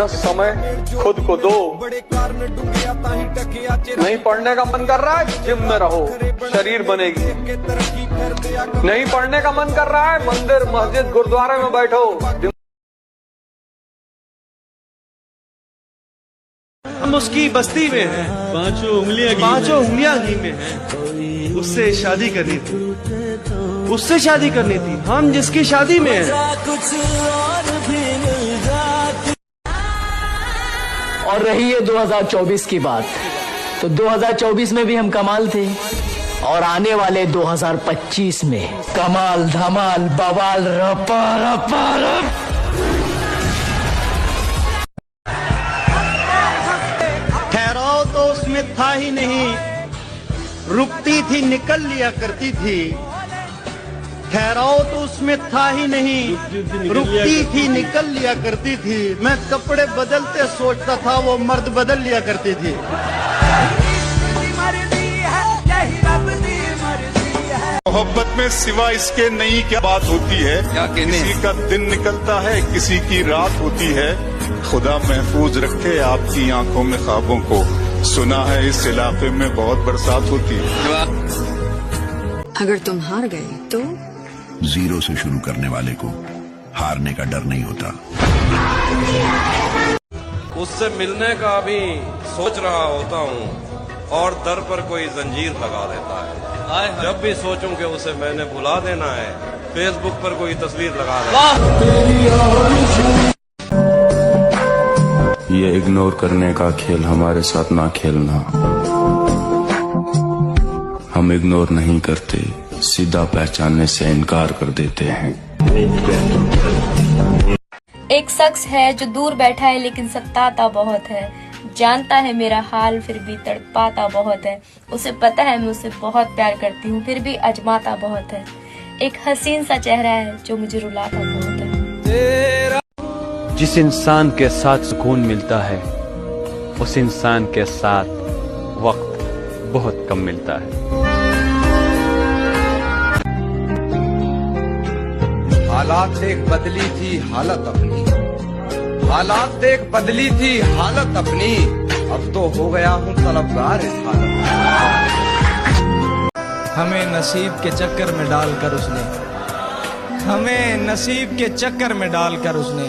Plus समय खुद को दो। नहीं पढ़ने का मन कर रहा है, जिम में रहो, शरीर बनेगी। नहीं पढ़ने का मन कर रहा है, मंदिर मस्जिद गुरुद्वारे में बैठो। हम उसकी बस्ती में हैं, पांचों उंगलियां घी में हैं। उससे शादी करनी थी, हम जिसकी शादी में हैं। और रही है 2024 की बात, तो 2024 में भी हम कमाल थे, और आने वाले 2025 में कमाल धमाल बवाल रपा रपा रप। ठहराव तो उसमें था ही नहीं, रुकती थी निकल लिया करती थी। ठहराव तो उसमें था ही नहीं, रुकती थी निकल लिया करती थी। मैं कपड़े बदलते सोचता था, वो मर्द बदल लिया करती थी। मोहब्बत में सिवा इसके नहीं क्या बात होती है। किसी का दिन निकलता है, किसी की रात होती है। खुदा महफूज रखे आपकी आंखों में ख्वाबों को। सुना है इस इलाके में बहुत बरसात होती है। अगर तुम हार गए तो जीरो से शुरू करने वाले को हारने का डर नहीं होता। उससे मिलने का भी सोच रहा होता हूँ और दर पर कोई जंजीर लगा देता है। जब भी सोचूं कि उसे मैंने भुला देना है, फेसबुक पर कोई तस्वीर लगा देता है। ये इग्नोर करने का खेल हमारे साथ ना खेलना। हम इग्नोर नहीं करते, सीधा पहचानने से इनकार कर देते हैं। एक शख्स है जो दूर बैठा है लेकिन सताता बहुत है, जानता है मेरा हाल फिर भी तड़पाता बहुत है। उसे पता है मैं उसे बहुत प्यार करती हूँ फिर भी अजमाता बहुत है। एक हसीन सा चेहरा है जो मुझे रुलाता बहुत है। जिस इंसान के साथ सुकून मिलता है, उस इंसान के साथ वक्त बहुत कम मिलता है। हालात देख बदली थी हालत अपनी, हालात देख बदली थी हालत अपनी। अब तो हो गया हूँ तलबगार इस हालत। हमें नसीब के चक्कर में डालकर उसने, हमें नसीब के चक्कर में डालकर उसने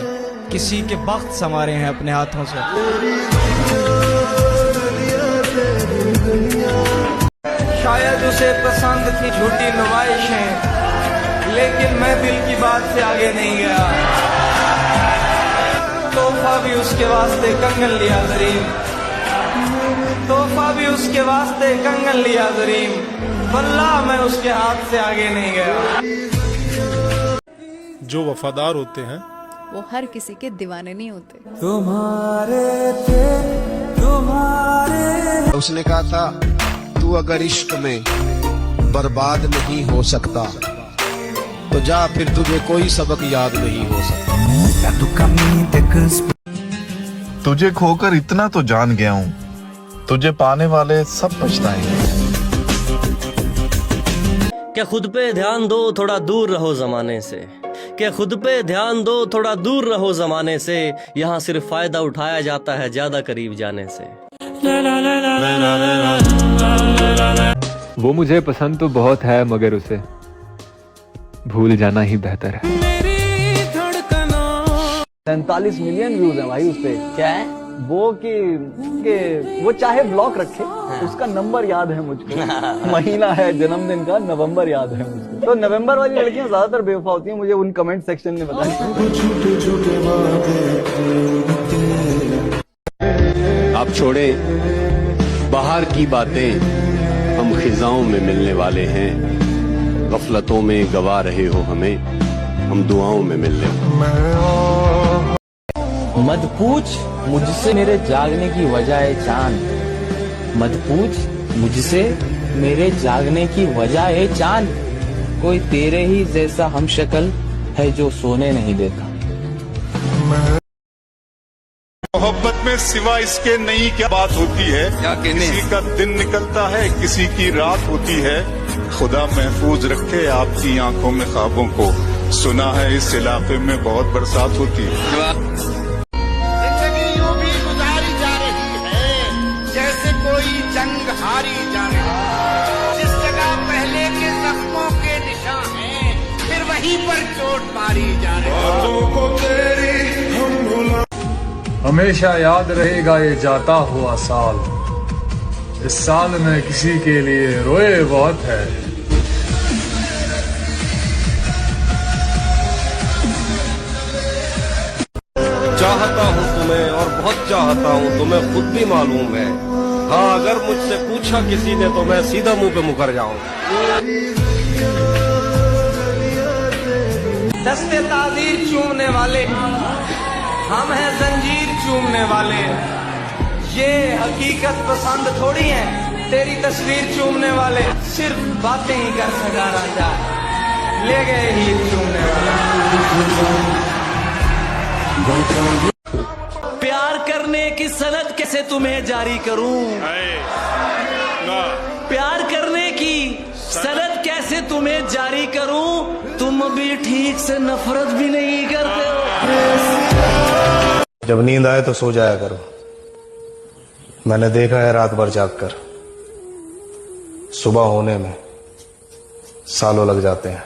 किसी के बख्त संवारे हैं अपने हाथों से। शायद उसे पसंद थी झूठी नुमाइशें, लेकिन मैं दिल की बात से आगे नहीं गया। तोहफा भी उसके वास्ते कंगन लिया ज़रीम, तोहफा भी उसके वास्ते कंगन लिया ज़रीम। वल्लाह मैं उसके हाथ से आगे नहीं गया। जो वफादार होते हैं वो हर किसी के दीवाने नहीं होते। तुम्हारे उसने कहा था, तू अगर इश्क में बर्बाद नहीं हो सकता तो जा, फिर तुझे कोई सबक याद नहीं हो सकता। तुझे खोकर इतना तो जान गया हूँ, तुझे पाने वाले सब पछताएंगे। क्या खुद पे ध्यान दो, थोड़ा दूर रहो जमाने से। क्या खुद पे ध्यान दो, थोड़ा दूर रहो जमाने से। यहाँ सिर्फ फायदा उठाया जाता है ज्यादा करीब जाने से। वो मुझे पसंद तो बहुत है, मगर उसे भूल जाना ही बेहतर है। 47 मिलियन व्यूज हैं भाई उस पे। क्या है वो कि वो चाहे ब्लॉक रखे, उसका नंबर याद है मुझको। महीना है जन्मदिन का, नवंबर याद है मुझको। तो नवंबर वाली लड़कियां ज्यादातर बेवफा होती हैं, मुझे उन कमेंट सेक्शन ने बताया। आप छोड़े बाहर की बातें, हम खिजाओं में मिलने वाले हैं। गफलतों में गवा रहे हो हमें, हम दुआओं में मिलने। मत पूछ मुझसे मेरे जागने की वजह है चांद, मत पूछ मुझसे मेरे जागने की वजह है चांद। कोई तेरे ही जैसा हम शक्ल है जो सोने नहीं देता। मोहब्बत में सिवा इसके नहीं क्या बात होती है। किसी का दिन निकलता है, किसी की रात होती है। खुदा महफूज रखे आपकी आंखों में ख्वाबों को। सुना है इस इलाके में बहुत बरसात होती है। वोट मारी जा रही हमेशा याद रहेगा ये जाता हुआ साल। इस साल में किसी के लिए रोए बहुत है। चाहता हूँ तुम्हें और बहुत चाहता हूँ, तुम्हें खुद भी मालूम है। हाँ, अगर मुझसे पूछा किसी ने तो मैं सीधा मुंह पे मुकर जाऊं। दस्ते ताज़ीर चूमने वाले हम हैं, जंजीर चूमने वाले। ये हकीकत पसंद थोड़ी है तेरी तस्वीर चूमने वाले। सिर्फ बातें ही कर सका राजा, ले गए ही चूमने वाले। प्यार करने की सनद कैसे तुम्हें जारी करूं? प्यार करने की सनद कैसे तुम्हें जारी करूं? तुम भी ठीक से नफरत भी नहीं करते हो। जब नींद आए तो सो जाया करो। मैंने देखा है रात भर जाग कर, सुबह होने में सालों लग जाते हैं।